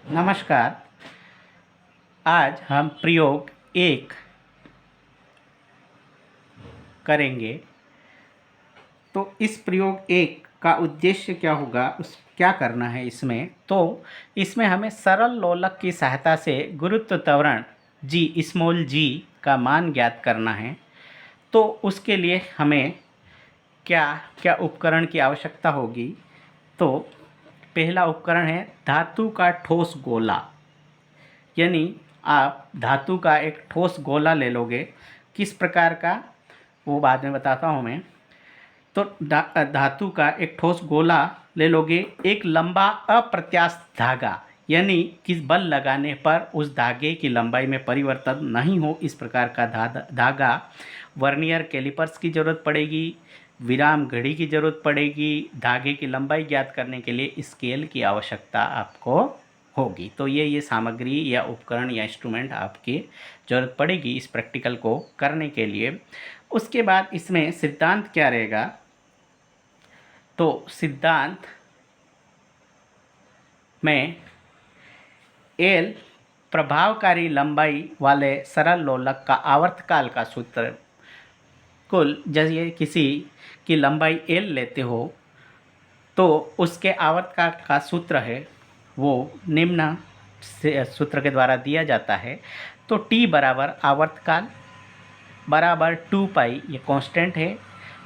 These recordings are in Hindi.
नमस्कार। आज हम प्रयोग 1 करेंगे। तो इस प्रयोग 1 का उद्देश्य क्या होगा, क्या करना है इसमें? तो इसमें हमें सरल लोलक की सहायता से गुरुत्व त्वरण g स्मॉल g का मान ज्ञात करना है। तो उसके लिए हमें क्या क्या उपकरण की आवश्यकता होगी? तो पहला उपकरण है धातु का ठोस गोला। यानी आप धातु का एक ठोस गोला ले लोगे। किस प्रकार का, वो बाद में बताता हूँ मैं। तो धातु का एक ठोस गोला ले लोगे। एक लंबा अप्रत्यास्थ धागा, यानी किस बल लगाने पर उस धागे की लंबाई में परिवर्तन नहीं हो, इस प्रकार का धागा। वर्नियर कैलिपर्स की ज़रूरत पड़ेगी, विराम घड़ी की ज़रूरत पड़ेगी। धागे की लंबाई ज्ञात करने के लिए स्केल की आवश्यकता आपको होगी। तो ये सामग्री या उपकरण या इंस्ट्रूमेंट आपकी ज़रूरत पड़ेगी इस प्रैक्टिकल को करने के लिए। उसके बाद इसमें सिद्धांत क्या रहेगा? तो सिद्धांत में एल प्रभावकारी लंबाई वाले सरल लोलक का आवर्तकाल का सूत्र। कुल जैसे किसी की लंबाई एल लेते हो तो उसके आवर्तकाल का सूत्र है वो निम्न से सूत्र के द्वारा दिया जाता है। तो टी बराबर आवर्तकाल बराबर 2 पाई, ये कांस्टेंट है,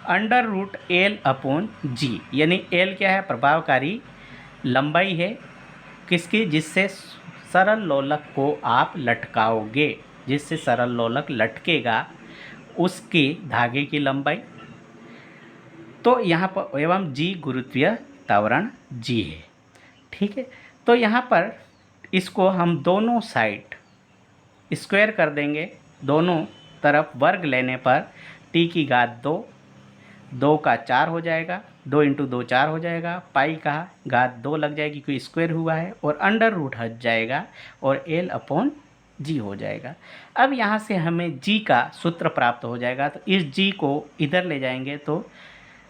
अंडर रूट एल अपॉन जी। यानी एल क्या है? प्रभावकारी लंबाई है किसकी? जिससे सरल लोलक को आप लटकाओगे, जिससे सरल लोलक लटकेगा उसकी धागे की लंबाई। तो यहाँ पर एवं जी गुरुत्वीय त्वरण जी है। ठीक है। तो यहाँ पर इसको हम दोनों साइड स्क्वायर कर देंगे। दोनों तरफ वर्ग लेने पर टी की घात 2, 2 का 4 हो जाएगा, 2 इंटू 2 4 हो जाएगा, पाई का घात 2 लग जाएगी क्योंकि स्क्वायर हुआ है, और अंडर रूट हट जाएगा और एल अपॉन जी हो जाएगा। अब यहाँ से हमें जी का सूत्र प्राप्त हो जाएगा। तो इस जी को इधर ले जाएंगे तो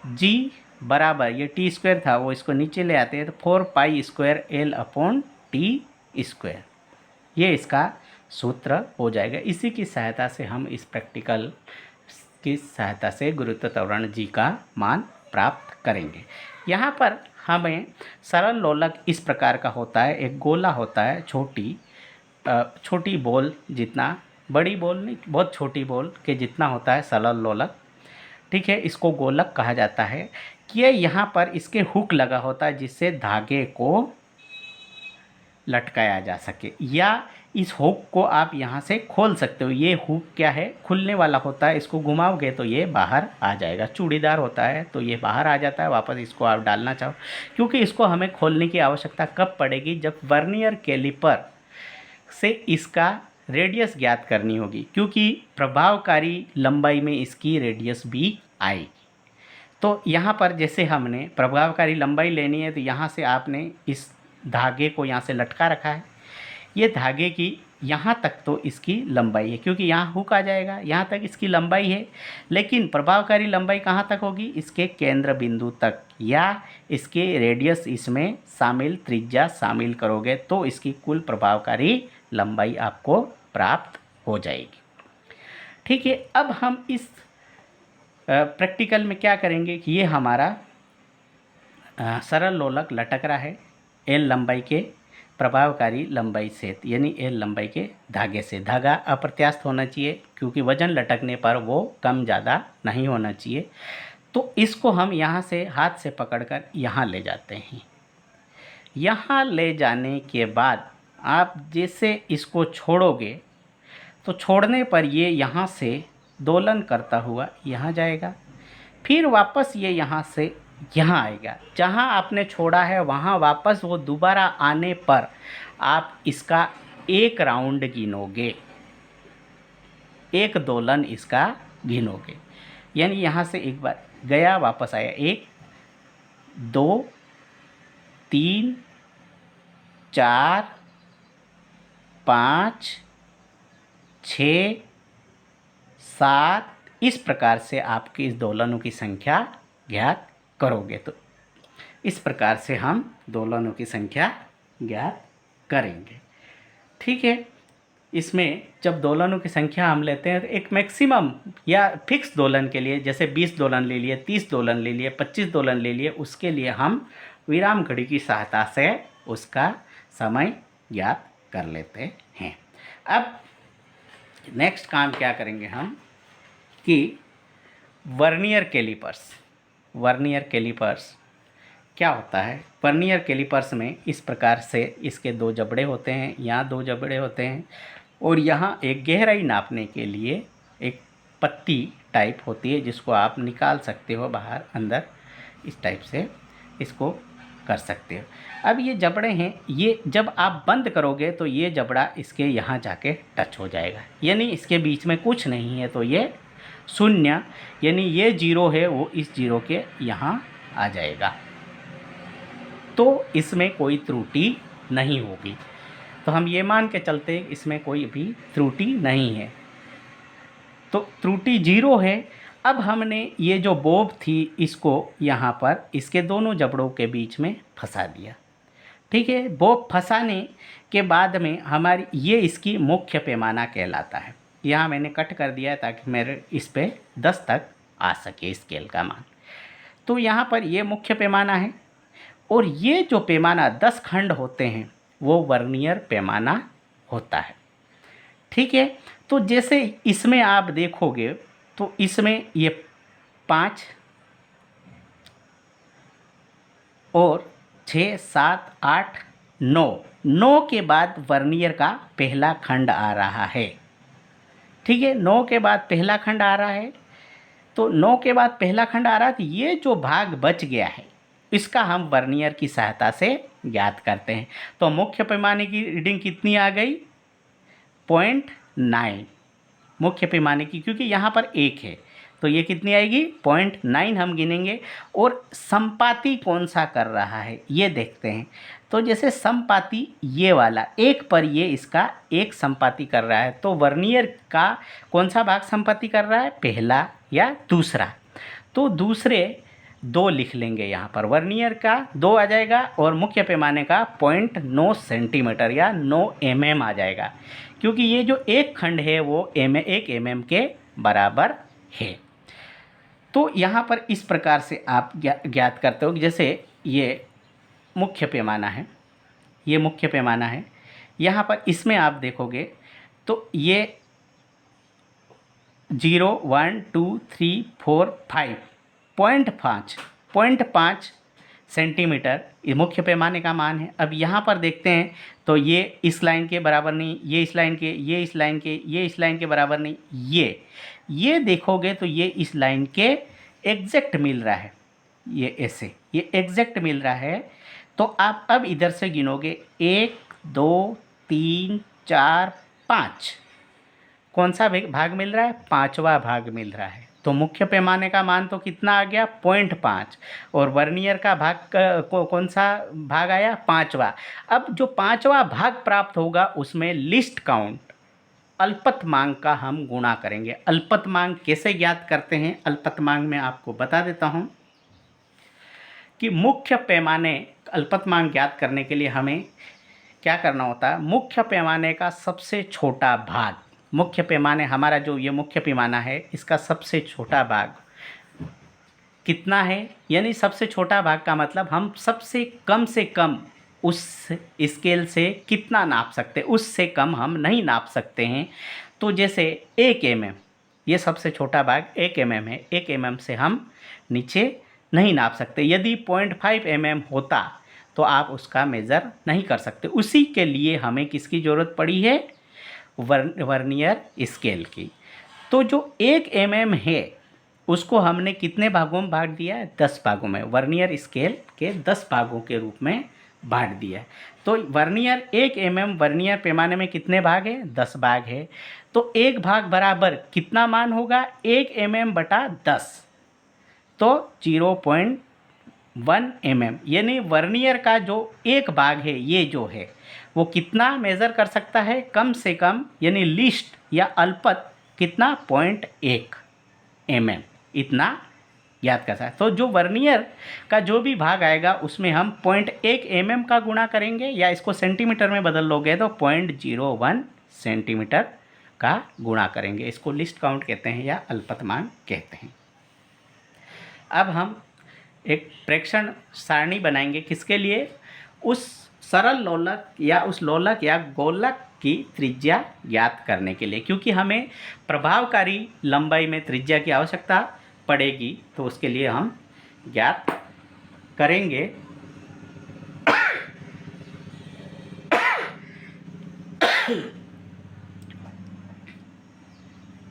जी बराबर, ये टी स्क्वायर था वो इसको नीचे ले आते हैं तो 4 pi square L upon T square, ये इसका सूत्र हो जाएगा। इसी की सहायता से हम इस प्रैक्टिकल की सहायता से गुरुत्व त्वरण जी का मान प्राप्त करेंगे। यहाँ पर हमें सरल लोलक इस प्रकार का होता है। एक गोला होता है, छोटी बॉल जितना, बड़ी बॉल नहीं, बहुत छोटी बॉल के जितना होता है सरल लोलक। ठीक है, इसको गोलक कहा जाता है। कि यहाँ पर इसके हुक लगा होता है जिससे धागे को लटकाया जा सके, या इस हुक को आप यहाँ से खोल सकते हो। ये हुक क्या है? खुलने वाला होता है, इसको घुमाओगे तो ये बाहर आ जाएगा। चूड़ीदार होता है तो ये बाहर आ जाता है, वापस इसको आप डालना चाहो। क्योंकि इसको हमें खोलने की आवश्यकता कब पड़ेगी? जब वर्नियर कैलिपर से इसका रेडियस ज्ञात करनी होगी, क्योंकि प्रभावकारी लंबाई में इसकी रेडियस भी आएगी। तो यहाँ पर जैसे हमने प्रभावकारी लंबाई लेनी है तो यहाँ से आपने इस धागे को यहाँ से लटका रखा है। ये धागे की यहाँ तक तो इसकी लंबाई है, क्योंकि यहाँ हुक आ जाएगा, यहाँ तक इसकी लंबाई है। लेकिन प्रभावकारी लंबाई कहाँ तक होगी? इसके केंद्र बिंदु तक, या इसके रेडियस इसमें शामिल, त्रिज्या शामिल करोगे तो इसकी कुल प्रभावकारी लंबाई आपको प्राप्त हो जाएगी। ठीक है। अब हम इस प्रैक्टिकल में क्या करेंगे कि ये हमारा सरल लोलक लटक रहा है एल लंबाई के प्रभावकारी लंबाई से, यानी एल लंबाई के धागे से। धागा अप्रत्यास्थ होना चाहिए क्योंकि वजन लटकने पर वो कम ज़्यादा नहीं होना चाहिए। तो इसको हम यहाँ से हाथ से पकड़कर यहाँ ले जाते हैं। यहाँ ले जाने के बाद आप जैसे इसको छोड़ोगे तो छोड़ने पर ये यहाँ से दोलन करता हुआ यहाँ जाएगा, फिर वापस ये यहाँ से यहाँ आएगा। जहाँ आपने छोड़ा है वहाँ वापस वो दोबारा आने पर आप इसका एक राउंड गिनोगे, एक दोलन इसका गिनोगे। यानी यहाँ से एक बार गया वापस आया, 1 2 3 4 5 6 7, इस प्रकार से आपकी इस दोलनों की संख्या ज्ञात करोगे। तो इस प्रकार से हम दोलनों की संख्या ज्ञात करेंगे। ठीक है, इसमें जब दोलनों की संख्या हम लेते हैं तो एक मैक्सिमम या फिक्स दोलन के लिए, जैसे 20 दोलन ले लिए, 30 दोलन ले लिए, 25 दोलन ले लिए, उसके लिए हम विराम घड़ी की सहायता से उसका समय ज्ञात कर लेते हैं। अब नेक्स्ट काम क्या करेंगे हम कि वर्नियर कैलिपर्स क्या होता है। वर्नियर कैलिपर्स में इस प्रकार से इसके दो जबड़े होते हैं, यहाँ दो जबड़े होते हैं, और यहाँ एक गहराई नापने के लिए एक पत्ती टाइप होती है जिसको आप निकाल सकते हो बाहर अंदर, इस टाइप से इसको कर सकते हो। अब ये जबड़े हैं, ये जब आप बंद करोगे तो ये जबड़ा इसके यहाँ जाके टच हो जाएगा, यानी इसके बीच में कुछ नहीं है, तो ये शून्य, यानी ये जीरो है वो इस जीरो के यहाँ आ जाएगा, तो इसमें कोई त्रुटि नहीं होगी। तो हम ये मान के चलते हैं इसमें कोई भी त्रुटि नहीं है, तो त्रुटि जीरो है। अब हमने ये जो बोब थी इसको यहाँ पर इसके दोनों जबड़ों के बीच में फंसा दिया। ठीक है, बोब फंसाने के बाद में हमारी ये इसकी मुख्य पैमाना कहलाता है। यहाँ मैंने कट कर दिया है ताकि मेरे इस पे 10 तक आ सके स्केल का मान। तो यहाँ पर ये मुख्य पैमाना है, और ये जो पैमाना 10 खंड होते हैं वो वर्नियर पैमाना होता है। ठीक है, तो जैसे इसमें आप देखोगे तो इसमें ये 5 और 6, 7, 8, 9 के बाद वर्नियर का पहला खंड आ रहा है। ठीक है, 9 के बाद पहला खंड आ रहा है, तो 9 के बाद पहला खंड आ रहा है, तो ये जो भाग बच गया है इसका हम वर्नियर की सहायता से ज्ञात करते हैं। तो मुख्य पैमाने की रीडिंग कितनी आ गई? 0.9 मुख्य पैमाने की, क्योंकि यहाँ पर 1 है तो ये कितनी आएगी? 0.9 हम गिनेंगे। और संपाती कौन सा कर रहा है ये देखते हैं। तो जैसे संपाती ये वाला 1 पर ये इसका 1 संपाती कर रहा है, तो वर्नियर का कौन सा भाग संपाती कर रहा है? पहला या दूसरा? तो दूसरे 2 लिख लेंगे यहाँ पर, वर्नियर का 2 आ जाएगा और मुख्य पैमाने का 0.9 सेंटीमीटर या 9 mm आ जाएगा, क्योंकि ये जो एक खंड है वो 1 mm के बराबर है। तो यहाँ पर इस प्रकार से आप ज्ञात करते हो कि जैसे ये मुख्य पैमाना है, ये मुख्य पैमाना है। यहाँ पर इसमें आप देखोगे तो ये 0, 1, 2, 3, 4, 5, 0.5 सेंटीमीटर ये मुख्य पैमाने का मान है। अब यहाँ पर देखते हैं तो ये इस लाइन के बराबर नहीं, ये इस लाइन के, ये इस लाइन के, ये इस लाइन के बराबर नहीं, ये देखोगे तो ये इस लाइन के एग्जैक्ट मिल रहा है, ये ऐसे ये एग्जैक्ट मिल रहा है। तो आप अब इधर से गिनोगे 1, 2, 3, 4, 5, कौन सा भाग मिल रहा है? 5वां भाग मिल रहा है। तो मुख्य पैमाने का मान तो कितना आ गया? 0.5, और वर्नियर का भाग कौन सा भाग आया? 5वां। अब जो 5वां भाग प्राप्त होगा उसमें लिस्ट काउंट अल्पतमांक का हम गुणा करेंगे। अल्पतमांक कैसे ज्ञात करते हैं? अल्पतमांक में आपको बता देता हूं कि मुख्य पैमाने अल्पतमांक ज्ञात करने के लिए हमें क्या करना होता है? मुख्य पैमाने का सबसे छोटा भाग, मुख्य पैमाने हमारा जो ये मुख्य पैमाना है इसका सबसे छोटा भाग कितना है, यानी सबसे छोटा भाग का मतलब हम सबसे कम से कम उस स्केल से कितना नाप सकते हैं, उससे कम हम नहीं नाप सकते हैं। तो जैसे 1 mm, ये सबसे छोटा भाग 1 mm है, 1 mm से हम नीचे नहीं नाप सकते। यदि 0.5 mm होता तो आप उसका मेज़र नहीं कर सकते। उसी के लिए हमें किसकी ज़रूरत पड़ी है? वर्नियर स्केल की। तो जो 1 mm है उसको हमने कितने भागों में बांट दिया है? 10 भागों में। वर्नियर स्केल के 10 भागों के रूप में बांट दिया है। तो वर्नियर 1 mm वर्नियर पैमाने में कितने भाग हैं? 10 भाग है। तो 1 भाग बराबर कितना मान होगा? 1 mm बटा 10, तो 0.1 mm, यानी वर्नियर का जो एक भाग है ये जो है वो कितना मेज़र कर सकता है? कम से कम, यानी लिस्ट या अल्पत कितना? 0.1 mm इतना ज्ञात कर सकते हैं। तो जो वर्नियर का जो भी भाग आएगा उसमें हम 0.1 mm का गुणा करेंगे, या इसको सेंटीमीटर में बदल लोगे तो 0.01 सेंटीमीटर का गुणा करेंगे। इसको लिस्ट काउंट कहते हैं या अल्पतमांक कहते हैं। अब हम एक प्रेक्षण सारणी बनाएंगे, किसके लिए? उस सरल लोलक या उस लोलक या गोलक की त्रिज्या ज्ञात करने के लिए, क्योंकि हमें प्रभावकारी लंबाई में त्रिज्या की आवश्यकता पड़ेगी, तो उसके लिए हम ज्ञात करेंगे।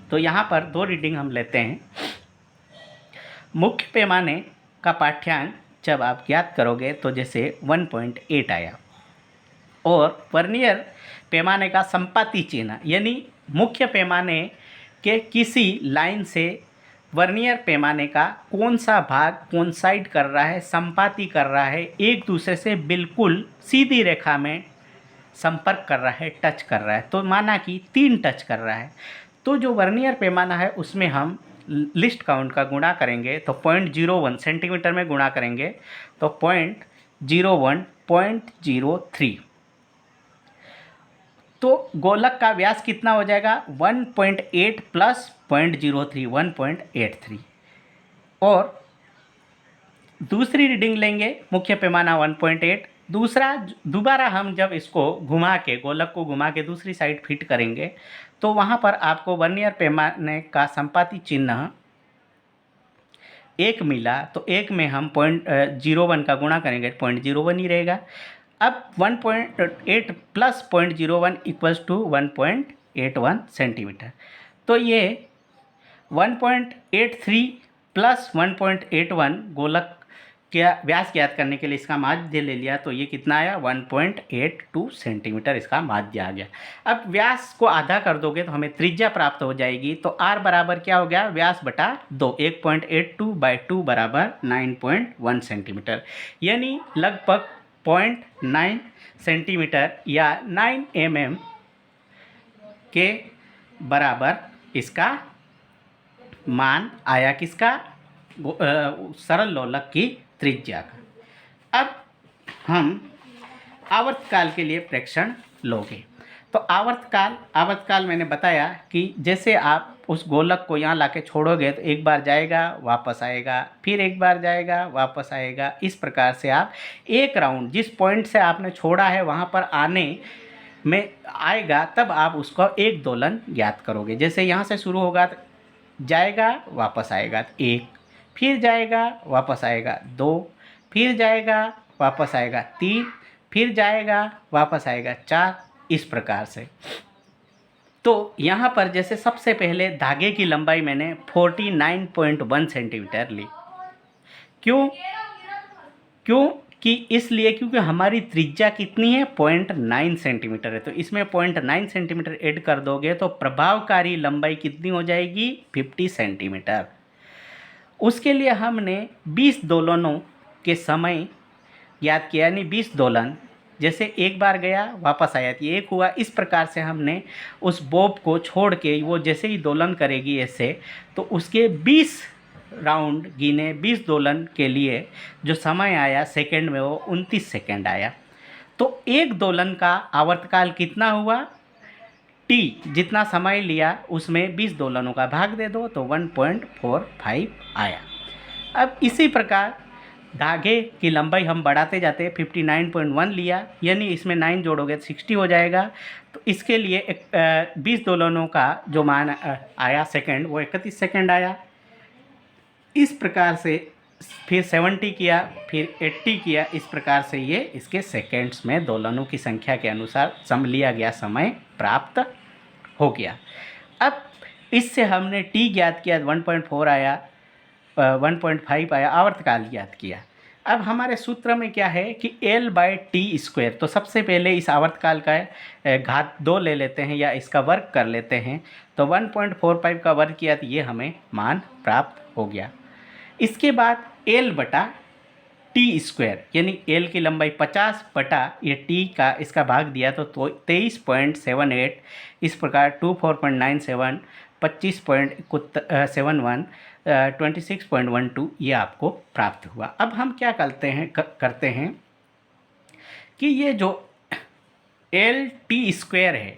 तो यहाँ पर दो रीडिंग हम लेते हैं। मुख्य पैमाने का पाठ्यांक जब आप ज्ञात करोगे तो जैसे 1.8 आया, और वर्नियर पैमाने का संपाती चिन्ह, यानी मुख्य पैमाने के किसी लाइन से वर्नियर पैमाने का कौन सा भाग कोइंसाइड कर रहा है, संपाती कर रहा है, एक दूसरे से बिल्कुल सीधी रेखा में संपर्क कर रहा है, टच कर रहा है, तो माना कि 3 टच कर रहा है, तो जो वर्नियर पैमाना है उसमें हम लिस्ट काउंट का गुणा करेंगे, तो 0.01 सेंटीमीटर में गुणा करेंगे तो 0.01 0.03, तो गोलक का व्यास कितना हो जाएगा? 1.8 प्लस 0.03 1.83। और दूसरी रीडिंग लेंगे, मुख्य पैमाना 1.8, दोबारा हम जब इसको घुमा के, गोलक को घुमा के दूसरी साइड फिट करेंगे तो वहाँ पर आपको वर्नियर पैमाने का संपाती चिन्ह 1 मिला, तो 1 में हम 0.01 का गुणा करेंगे 0.01 ही रहेगा। अब 1.8 प्लस 0.01 इक्वल्स टू 1.81 सेंटीमीटर, तो ये 1.83 प्लस 1.81 गोलक क्या व्यास ज्ञात करने के लिए इसका माध्य ले लिया, तो ये कितना आया? 1.82 सेंटीमीटर इसका माध्य आ गया। अब व्यास को आधा कर दोगे तो हमें त्रिज्या प्राप्त हो जाएगी, तो r बराबर क्या हो गया? व्यास बटा 2, 1.82/2 बराबर 9.1 सेंटीमीटर, यानी लगभग 0.9 सेंटीमीटर या 9 mm के बराबर इसका मान आया, किसका? सरल लोलक की त्रिज्या का। अब हम आवर्तकाल के लिए प्रेक्षण लोगे, तो आवर्तकाल मैंने बताया कि जैसे आप उस गोलक को यहाँ लाके छोड़ोगे तो एक बार जाएगा वापस आएगा, फिर एक बार जाएगा वापस आएगा, इस प्रकार से आप एक राउंड जिस पॉइंट से आपने छोड़ा है वहाँ पर आने में आएगा, तब आप उसको एक दोलन ज्ञात करोगे। जैसे यहाँ से शुरू होगा तो जाएगा वापस आएगा 1, फिर जाएगा वापस आएगा 2, फिर जाएगा वापस आएगा 3, फिर जाएगा वापस आएगा 4, इस प्रकार से। तो यहाँ पर जैसे सबसे पहले धागे की लंबाई मैंने 49.1 सेंटीमीटर ली। क्योंकि इसलिए क्योंकि हमारी त्रिज्या कितनी है? 0.9 सेंटीमीटर है, तो इसमें 0.9 सेंटीमीटर ऐड कर दोगे तो प्रभावकारी लंबाई कितनी हो जाएगी? 50 सेंटीमीटर। उसके लिए हमने 20 दोलनों के समय याद किया, यानी 20 दोलन, जैसे एक बार गया वापस आया तो एक हुआ, इस प्रकार से हमने उस बॉब को छोड़ के वो जैसे ही दोलन करेगी ऐसे, तो उसके 20 राउंड गिने, 20 दोलन के लिए जो समय आया सेकंड में वो 29 सेकंड आया। तो एक दोलन का आवर्तकाल कितना हुआ? टी जितना समय लिया उसमें 20 दोलनों का भाग दे दो तो 1.45 आया। अब इसी प्रकार धागे की लंबाई हम बढ़ाते जाते हैं, 59.1 लिया, यानी इसमें 9 जोड़ोगे तो 60 हो जाएगा। तो इसके लिए 20 दोलनों का जो मान आया सेकंड, वो 31 सेकंड आया। इस प्रकार से फिर 70 किया, फिर 80 किया, इस प्रकार से ये इसके सेकंड्स में दोलनों की संख्या के अनुसार सम लिया गया समय प्राप्त हो गया। अब इससे हमने टी ज्ञात किया, 1.4 आया, 1.5 आया, आवर्तकाल ज्ञात किया। अब हमारे सूत्र में क्या है कि L/T², तो सबसे पहले इस आवर्तकाल का घात 2 ले लेते हैं या इसका वर्ग कर लेते हैं, तो 1.45 का वर्ग किया तो ये हमें मान प्राप्त हो गया। इसके बाद L/T², यानी L की लंबाई 50 बटा ये T का इसका भाग दिया तो 23.78, इस प्रकार 24.97, 25.71, 26.12 ये आपको प्राप्त हुआ। अब हम क्या करते हैं कि ये जो एल टी स्क्वायर है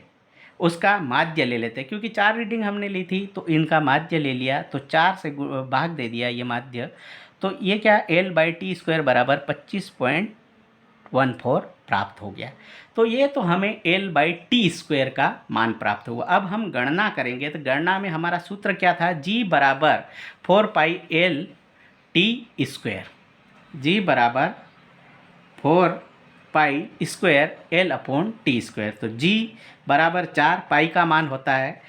उसका माध्य ले लेते हैं, क्योंकि 4 रीडिंग हमने ली थी तो इनका माध्य ले लिया, तो 4 से भाग दे दिया ये माध्य, तो ये क्या L/T² बराबर 25.14 प्राप्त हो गया। तो ये तो हमें L/T² का मान प्राप्त हुआ। अब हम गणना करेंगे, तो गणना में हमारा सूत्र क्या था, G बराबर 4πL/T², G बराबर 4π² L/T²। तो G बराबर 4, पाई का मान होता है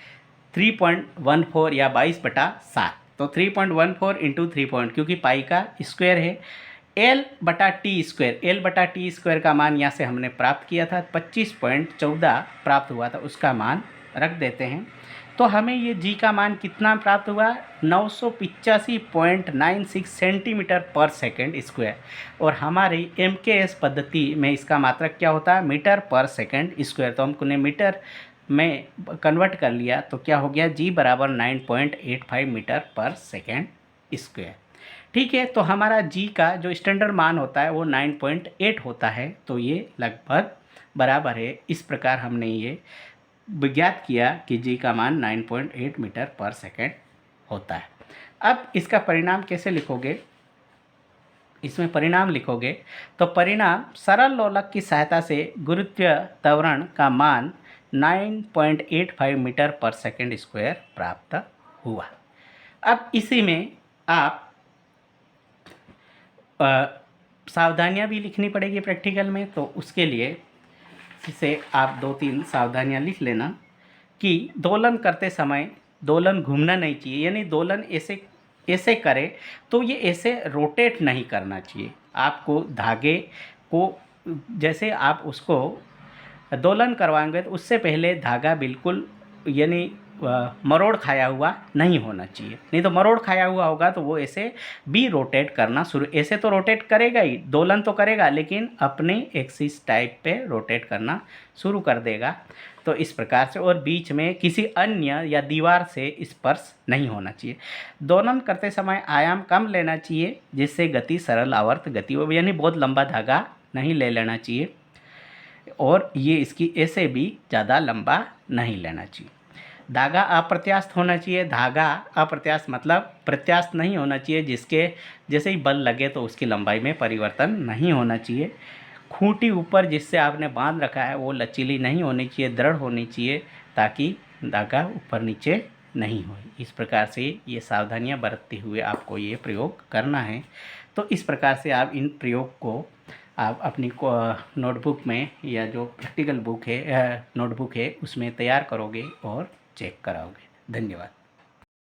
3.14 या 22/7, तो 3.14 इंटू 3 क्योंकि पाई का स्क्वायर है, L/T² का मान यहाँ से हमने प्राप्त किया था 25.14 प्राप्त हुआ था, उसका मान रख देते हैं। तो हमें ये G का मान कितना प्राप्त हुआ, 985.96 सेंटीमीटर पर सेकेंड स्क्वायर, और हमारी MKS पद्धति में इसका मात्रक क्या होता है, मीटर पर सेकेंड स्क्वायर, तो हमने मीटर में कन्वर्ट कर लिया, तो क्या हो गया, G बराबर 9.85 मीटर पर सेकेंड स्क्वायर। ठीक है, तो हमारा G का जो स्टैंडर्ड मान होता है वो 9.8 होता है, तो ये लगभग बराबर है। इस प्रकार हमने ये ज्ञात किया कि G का मान 9.8 मीटर पर सेकेंड होता है। अब इसका परिणाम कैसे लिखोगे, इसमें परिणाम लिखोगे तो परिणाम सरल लोलक की सहायता से गुरुत्वीय त्वरण का मान 9.85 मीटर पर सेकेंड स्क्वायर प्राप्त हुआ। अब इसी में आप सावधानियां भी लिखनी पड़ेगी प्रैक्टिकल में, तो उसके लिए इसे आप 2-3 सावधानियां लिख लेना कि दोलन करते समय दोलन घूमना नहीं चाहिए, यानी दोलन ऐसे करे तो ये ऐसे रोटेट नहीं करना चाहिए। आपको धागे को जैसे आप उसको दोलन करवाएंगे तो उससे पहले धागा बिल्कुल यानी मरोड़ खाया हुआ नहीं होना चाहिए, नहीं तो मरोड़ खाया हुआ होगा तो वो ऐसे भी रोटेट करना शुरू, ऐसे तो रोटेट करेगा ही, दोलन तो करेगा लेकिन अपने एक्सिस टाइप पे रोटेट करना शुरू कर देगा। तो इस प्रकार से, और बीच में किसी अन्य या दीवार से स्पर्श नहीं होना चाहिए। दोलन करते समय आयाम कम लेना चाहिए जिससे गति सरल आवर्त गति हो, यानी बहुत लंबा धागा नहीं ले लेना चाहिए, और ये इसकी ऐसे भी ज़्यादा लंबा नहीं लेना चाहिए। धागा अप्रत्यास्थ होना चाहिए, धागा अप्रत्यास्थ मतलब प्रत्यास्थ नहीं होना चाहिए, जिसके जैसे ही बल लगे तो उसकी लंबाई में परिवर्तन नहीं होना चाहिए। खूंटी ऊपर जिससे आपने बांध रखा है वो लचीली नहीं होनी चाहिए, दृढ़ होनी चाहिए ताकि धागा ऊपर नीचे नहीं हो। इस प्रकार से ये सावधानियां बरतते हुए आपको ये प्रयोग करना है। तो इस प्रकार से आप इन प्रयोग को आप अपनी नोटबुक में या जो प्रैक्टिकल बुक है नोटबुक है उसमें तैयार करोगे और चेक कराओगे। धन्यवाद।